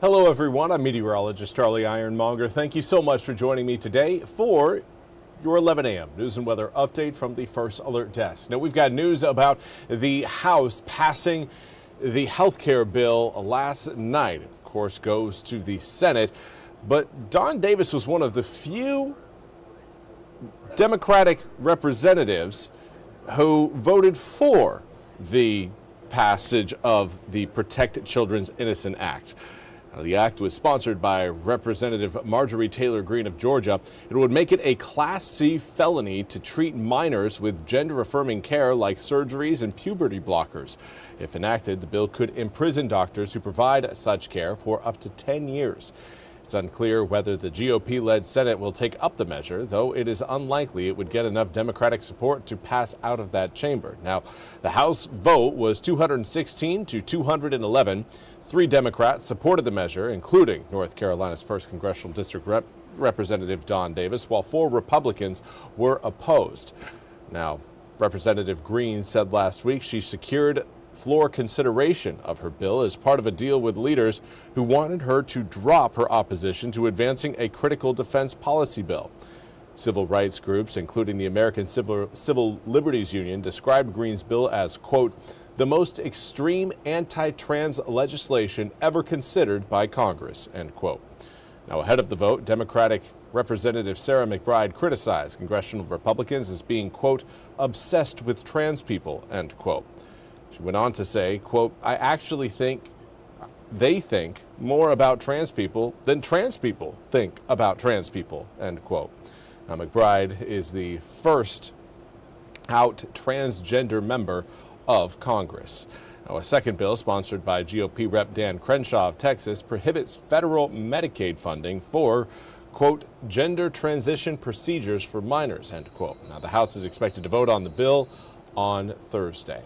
Hello everyone, I'm Meteorologist Charlie Ironmonger. Thank you so much for joining me today for your 11 a.m. news and weather update from the First Alert Desk. Now we've got news about the House passing the health care bill last night. Of course, goes to the Senate, but Don Davis was one of the few Democratic representatives who voted for the passage of the Protect Children's Innocent Act. Now, the act was sponsored by Representative Marjorie Taylor Greene of Georgia. It would make it a Class C felony to treat minors with gender-affirming care like surgeries and puberty blockers. If enacted, the bill could imprison doctors who provide such care for up to 10 years. It's unclear whether the GOP-led Senate will take up the measure, though it is unlikely it would get enough Democratic support to pass out of that chamber. Now, the House vote was 216 to 211. 3 Democrats supported the measure, including North Carolina's 1st Congressional District Representative Don Davis, while 4 Republicans were opposed. Now, Representative Greene said last week she secured floor consideration of her bill as part of a deal with leaders who wanted her to drop her opposition to advancing a critical defense policy bill. Civil rights groups, including the American Civil Liberties Union, described Greene's bill as, quote, the most extreme anti-trans legislation ever considered by Congress, end quote. Now, ahead of the vote, Democratic Representative Sarah McBride criticized congressional Republicans as being, quote, obsessed with trans people, end quote. She went on to say, quote, I actually think they think more about trans people than trans people think about trans people, end quote. Now, McBride is the first out transgender member of Congress. Now, a second bill sponsored by GOP Rep. Dan Crenshaw of Texas prohibits federal Medicaid funding for, quote, gender transition procedures for minors, end quote. Now, the House is expected to vote on the bill on Thursday.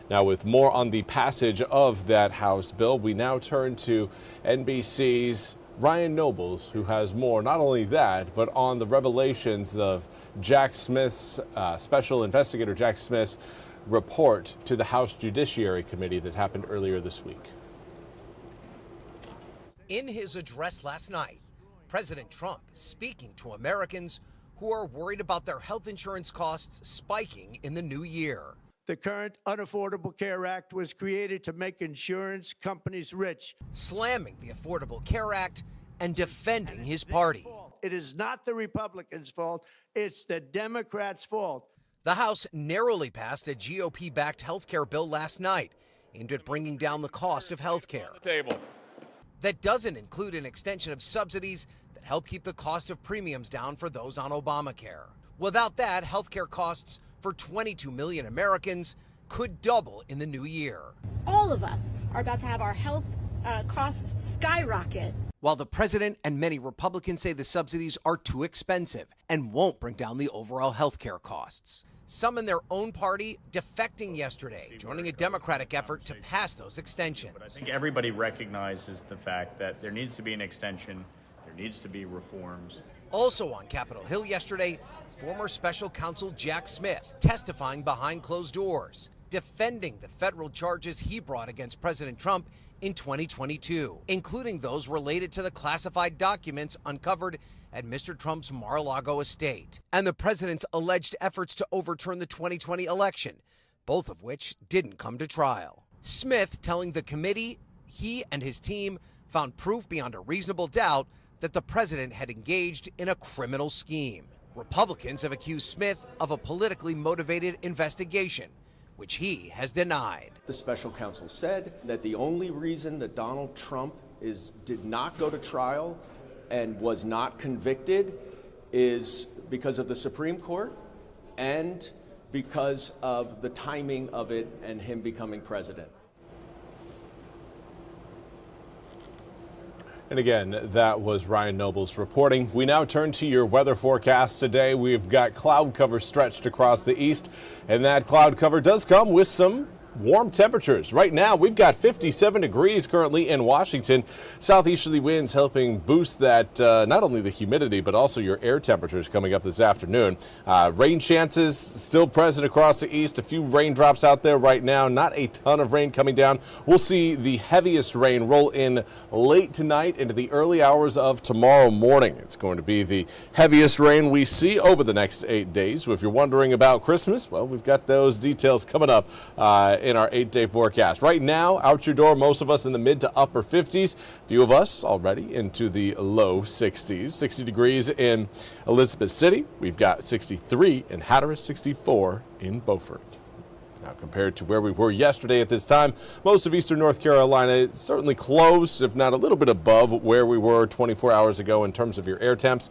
Now, with more on the passage of that House bill, we now turn to NBC's Ryan Nobles, who has more, not only that, but on the revelations of Jack Smith's, Special Investigator Jack Smith's report to the House Judiciary Committee that happened earlier this week. In his address last night, President Trump speaking to Americans who are worried about their health insurance costs spiking in the new year. The current Unaffordable Care Act was created to make insurance companies rich. Slamming the Affordable Care Act and defending his party. It is not the Republicans' fault. It's the Democrats' fault. The House narrowly passed a GOP-backed health care bill last night aimed at bringing down the cost of health care. That doesn't include an extension of subsidies that help keep the cost of premiums down for those on Obamacare. Without that, health care costs for 22 million Americans could double in the new year. All of us are about to have our health costs skyrocket. While the president and many Republicans say the subsidies are too expensive and won't bring down the overall health care costs. Some in their own party defecting yesterday, joining a Democratic effort to pass those extensions. But I think everybody recognizes the fact that there needs to be an extension, there needs to be reforms. Also on Capitol Hill yesterday, former special counsel Jack Smith testifying behind closed doors, defending the federal charges he brought against President Trump in 2022, including those related to the classified documents uncovered at Mr. Trump's Mar-a-Lago estate and the president's alleged efforts to overturn the 2020 election, both of which didn't come to trial. Smith telling the committee he and his team found proof beyond a reasonable doubt that the president had engaged in a criminal scheme. Republicans have accused Smith of a politically motivated investigation, which he has denied. The special counsel said that the only reason that Donald Trump did not go to trial and was not convicted is because of the Supreme Court and because of the timing of it and him becoming president. And again, that was Ryan Nobles reporting. We now turn to your weather forecast today. We've got cloud cover stretched across the east, and that cloud cover does come with some warm temperatures. Right now, we've got 57 degrees currently in Washington. Southeasterly winds helping boost that, not only the humidity, but also your air temperatures coming up this afternoon. Rain chances still present across the east. A few raindrops out there right now. Not a ton of rain coming down. We'll see the heaviest rain roll in late tonight into the early hours of tomorrow morning. It's going to be the heaviest rain we see over the next 8 days. So if you're wondering about Christmas, well, we've got those details coming up in our 8-day forecast. Right now, out your door, most of us in the mid to upper 50s. A few of us already into the low 60s. 60 degrees in Elizabeth City. We've got 63 in Hatteras, 64 in Beaufort. Now, compared to where we were yesterday at this time, most of eastern North Carolina is certainly close, if not a little bit above where we were 24 hours ago in terms of your air temps.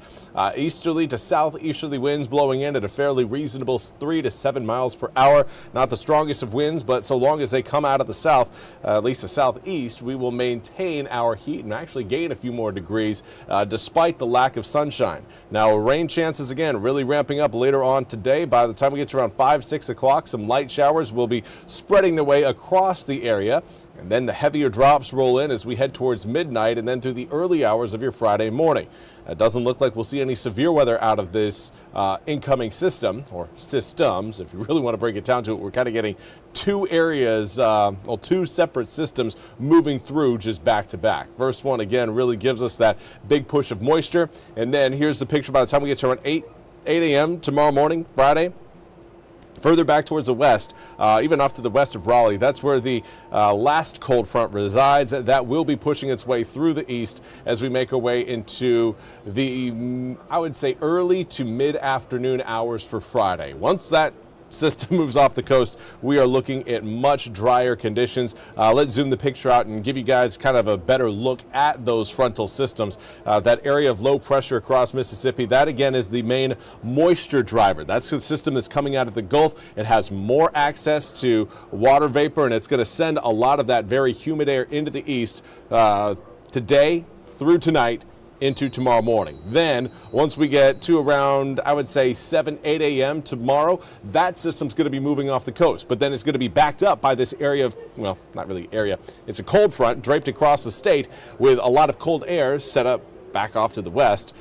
Easterly to southeasterly winds blowing in at a fairly reasonable 3 to 7 miles per hour. Not the strongest of winds, but so long as they come out of the south, at least the southeast, we will maintain our heat and actually gain a few more degrees despite the lack of sunshine. Now, rain chances, again, really ramping up later on today. By the time we get to around 5, 6 o'clock, some light showers will be spreading their way across the area. And then the heavier drops roll in as we head towards midnight and then through the early hours of your Friday morning. It doesn't look like we'll see any severe weather out of this incoming system, or systems. If you really want to break it down to it, we're kind of getting two areas, two separate systems moving through just back to back. First one, again, really gives us that big push of moisture. And then here's the picture by the time we get to around 8 a.m. tomorrow morning, Friday. Further back towards the west, even off to the west of Raleigh, that's where the last cold front resides. That will be pushing its way through the east as we make our way into the, I would say, early to mid-afternoon hours for Friday. Once that system moves off the coast, we are looking at much drier conditions. Let's zoom the picture out and give you guys kind of a better look at those frontal systems. That area of low pressure across Mississippi, that again is the main moisture driver. That's the system that's coming out of the Gulf. It has more access to water vapor, and it's going to send a lot of that very humid air into the east today through tonight into tomorrow morning. Then, once we get to around, I would say, 7, 8 a.m. tomorrow, that system's going to be moving off the coast. But then it's going to be backed up by this area of, well, not really area. It's a cold front draped across the state with a lot of cold air set up back off to the west.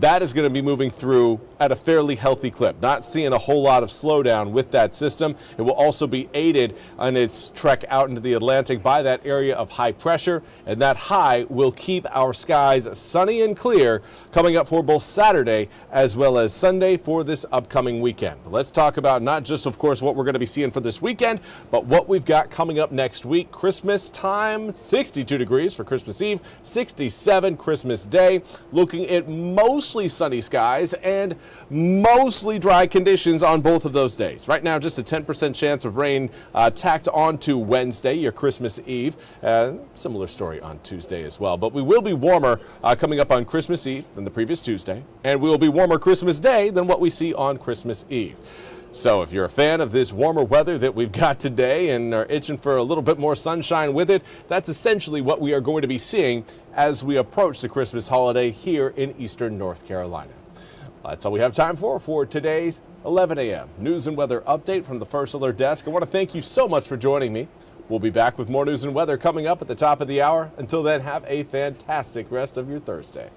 That is going to be moving through at a fairly healthy clip. Not seeing a whole lot of slowdown with that system. It will also be aided on its trek out into the Atlantic by that area of high pressure, and that high will keep our skies sunny and clear coming up for both Saturday as well as Sunday for this upcoming weekend. But let's talk about not just, of course, what we're going to be seeing for this weekend, but what we've got coming up next week. Christmas time, 62 degrees for Christmas Eve, 67 Christmas Day. Looking at mostly sunny skies and mostly dry conditions on both of those days. Right now, just a 10% chance of rain tacked on to Wednesday, your Christmas Eve. Similar story on Tuesday as well. But we will be warmer coming up on Christmas Eve than the previous Tuesday, and we will be warmer Christmas Day than what we see on Christmas Eve. So if you're a fan of this warmer weather that we've got today and are itching for a little bit more sunshine with it, that's essentially what we are going to be seeing as we approach the Christmas holiday here in eastern North Carolina. That's all we have time for today's 11 a.m. news and weather update from the First Alert Desk. I want to thank you so much for joining me. We'll be back with more news and weather coming up at the top of the hour. Until then, have a fantastic rest of your Thursday.